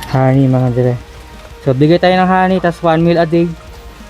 Honey mga dire. So bigay tayo ng honey tas 1 meal a day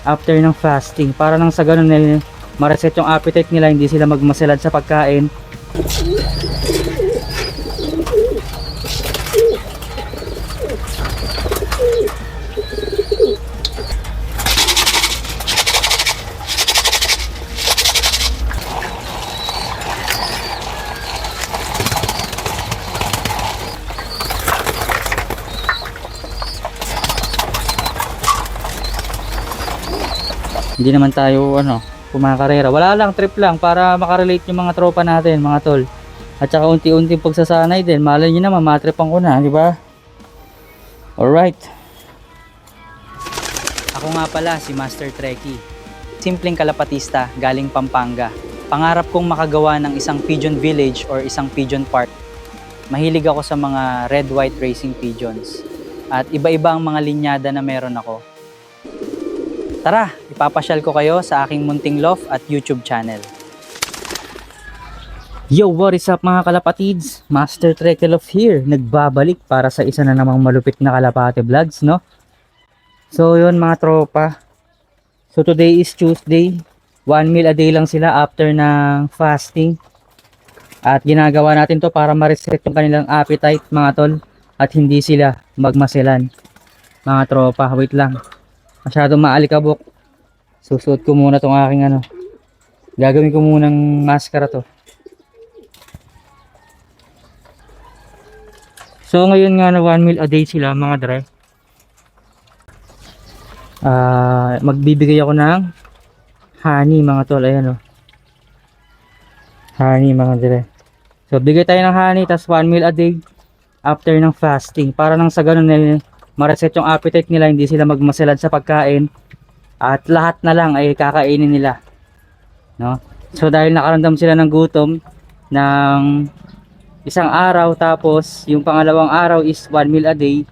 after ng fasting para nang sa ganun na ma-reset yung appetite nila, hindi sila magmaselad sa pagkain. Hindi naman tayo kumakarera. Wala lang, trip lang para makarelate yung mga tropa natin, mga tol. At saka unti-unting pagsasanay din. Malay nyo naman, matripan ko na, di ba? Alright. Ako nga pala si Master Trekkie. Simpleng kalapatista galing Pampanga. Pangarap kong makagawa ng isang pigeon village or isang pigeon park. Mahilig ako sa mga red-white racing pigeons. At iba-iba ang mga linyada na meron ako. Tara, ipapasyal ko kayo sa aking munting loft at YouTube channel. Yo, what is up mga kalapatids? Master Trekkie Loft here, nagbabalik para sa isa na namang malupit na kalapate vlogs, no? So yun mga tropa. So today is Tuesday. 1 meal a day lang sila after ng fasting. At ginagawa natin to para ma-reset yung kanilang appetite mga tol. At hindi sila magmaselan. Mga tropa, wait lang. Masyadong maalikabok. Susuot ko muna tong aking gagawin ko munang maskara to. So ngayon nga na 1 meal a day sila mga dre. Magbibigay ako ng honey mga tol. Ayan honey mga dre. So bigay tayo ng honey tas 1 meal a day after ng fasting para nang sa ganun na ma-reset yung appetite nila, hindi sila magmaselad sa pagkain at lahat na lang ay kakainin nila, no? So dahil nakaramdam sila ng gutom ng isang araw, tapos yung pangalawang araw is 1 meal a day,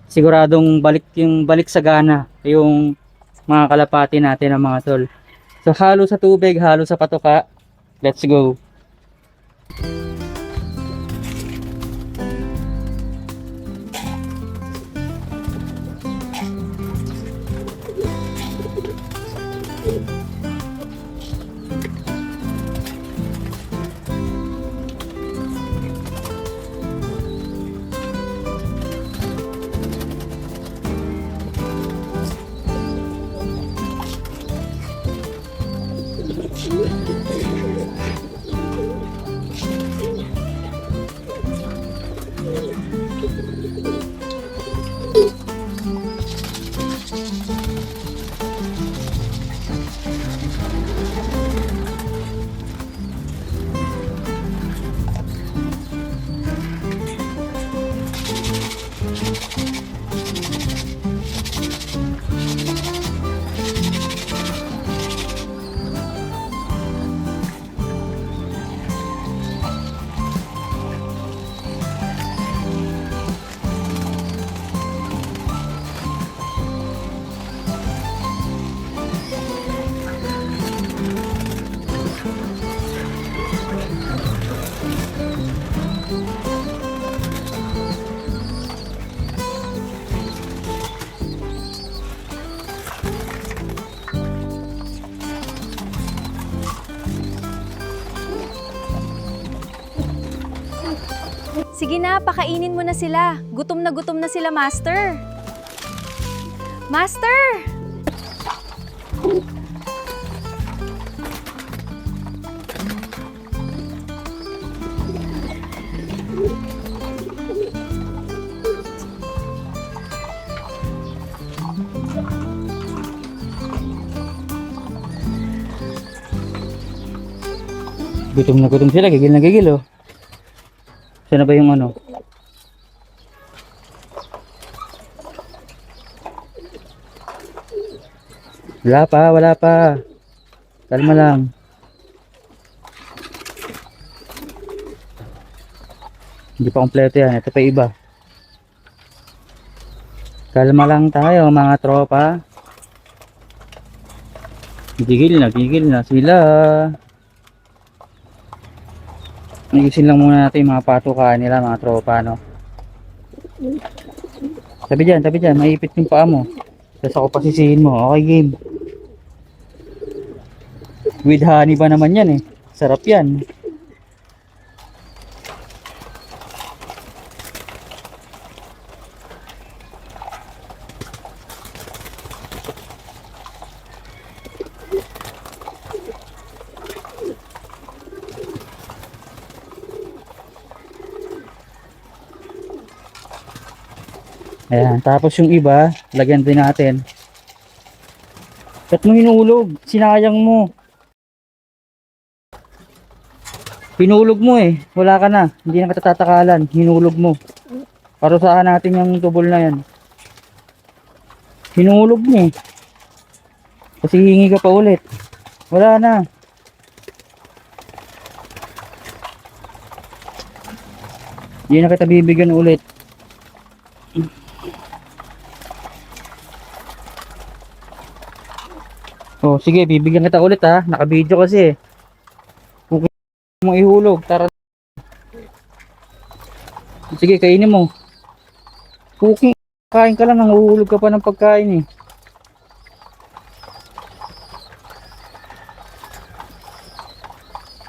siguradong balik sa gana yung mga kalapati natin ng mga tol. So halo sa tubig, halo sa patoka. Let's go. Sige na, pakainin mo na sila. Gutom na sila, Master. Master! Gutom na gutom sila, gigil na gigil Saan na ba yung Wala pa. Kalma lang. Hindi pa kompleto yan. Ito pa iba. Kalma lang tayo mga tropa. Gigil na sila. Ayusin lang muna natin yung mga patukaan nila mga tropa, no? Tabi dyan. Maipit yung paa mo. Tapos ako pasisihin mo. Okay, game. With honey ba naman yan eh. Sarap yan. Ayan, tapos yung iba, lagyan din natin. Ba't mo hinulog? Sinayang mo. Pinulog mo eh. Wala ka na. Hindi na katatatakalan. Hinulog mo. Parusahan natin yung tubol na yan. Hinulog mo eh. Kasi hingi ka pa ulit. Wala na. Hindi na kita bibigyan ulit. Oh, sige, bibigyan kita ulit ha. Naka-video kasi eh. Kung mo ihulog, tara. Sige, kainin mo. Cooking, kain ka lang, nanguhulog ka pa ng pagkain eh.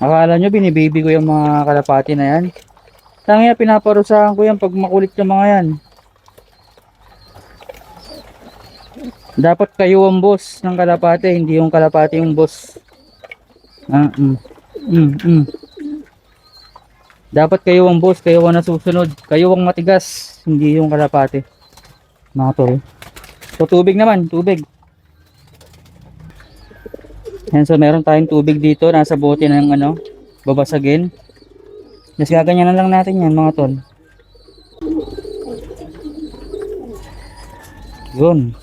Akala nyo binibaby ko yung mga kalapati na yan? Tangina, pinaparusahan ko yan pag makulit yung mga yan. Dapat kayo ang boss ng kalapate, hindi yung kalapate yung boss. Dapat kayo ang boss, kayo ang nasusunod. Kayo ang matigas, hindi yung kalapate. Mga tol. So tubig naman, tubig. Yan, so meron tayong tubig dito, nasa bote ng ano, babasagin. Just gaganyan na lang natin yan mga tol. Yun.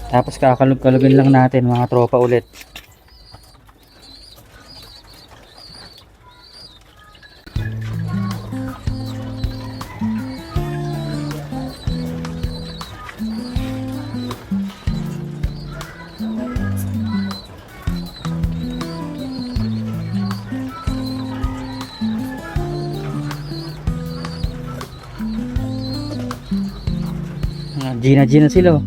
Tapos kakalog-kalugin lang natin mga tropa ulit. Gina sila oh.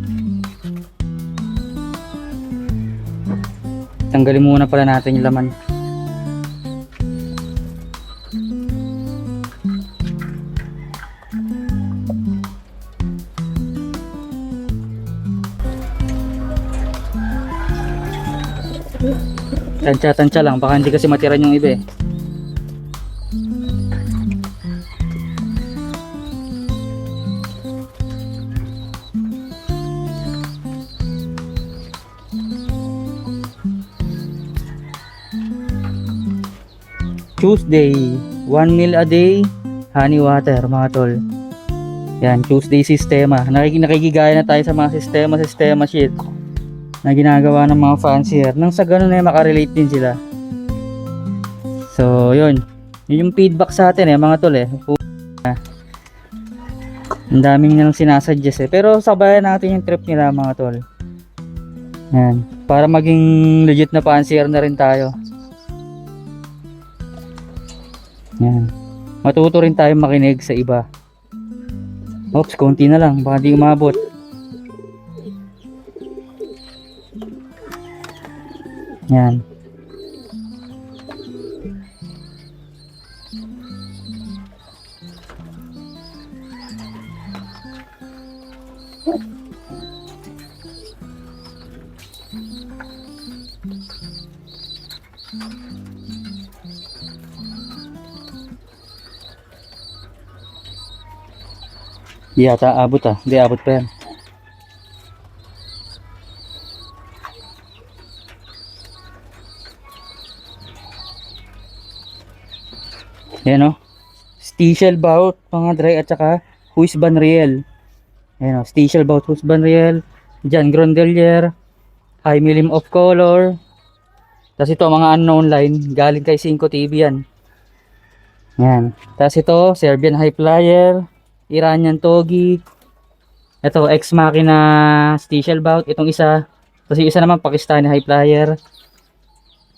Tanggalin muna pala natin yung laman. Tansya lang, baka hindi kasi matiran yung iba eh. Tuesday, 1 meal a day, honey water mga tol. Yan, Tuesday sistema. Nakikigaya na tayo sa mga sistema shit na ginagawa ng mga fancier. Nang sa ganun ay makarelate din sila. So, yun. Yun yung feedback sa atin eh, mga tol eh. Ang daming nilang sinasuggest eh. Pero sabayan natin yung trip nila mga tol. Yan. Para maging legit na fancier na rin tayo. Yan. Matuto rin tayo makinig sa iba. Oops, konti na lang. Baka di umabot. Yan. Di yata abot ah. Di abot pa yan. Yan o. Stichel bout, mga dry at saka Huis Banriel. Yan o. Stichel bout, Huis Banriel. Jan Grondelier. High Milim of Color. Tapos ito mga unknown line. Galing kay 5 TV yan. Yan. Tapos ito, Serbian High Flyer. Iranian Togi. Ito, Ex Machina Stichel bout. Itong isa. Tapos yung isa naman, Pakistani High Flyer.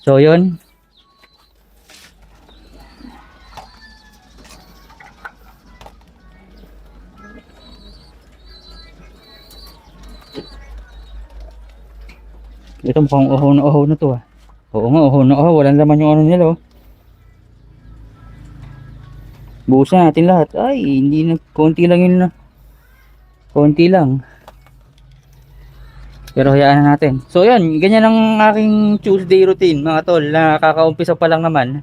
So, yun. Ito mukhang uhaw na to ah. Oo nga, uhaw na uhaw. Walang laman yung ano nila oh. Buhusan natin lahat. Ay, hindi na. Konti lang yun na. Konti lang. Pero hayaan na natin. So yan, ganyan ang aking Tuesday routine mga tol. Nakakaumpisa pa lang naman.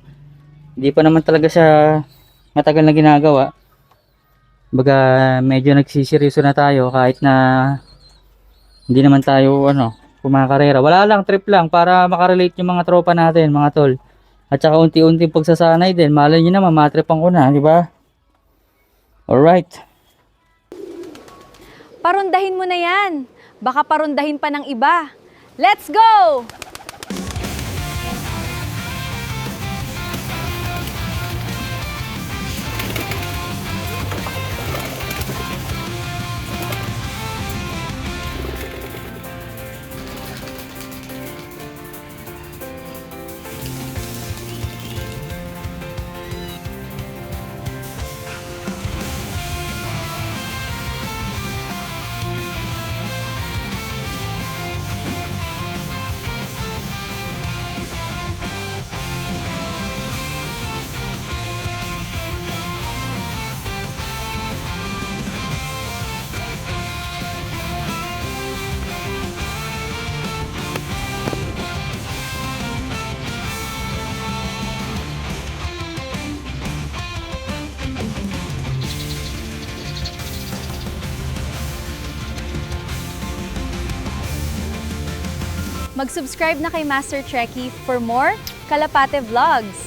Hindi pa naman talaga siya matagal na ginagawa. Baga medyo nagsiseryoso na tayo kahit na hindi naman tayo kumakarera. Wala lang, trip lang para makarelate yung mga tropa natin mga tol. At saka unti-unti pagsasanay din. Malay nyo naman, matripan ko na, di ba? Alright. Parundahin mo na yan. Baka parundahin pa ng iba. Let's go! Mag-subscribe na kay Master Trekkie for more Kalapate vlogs.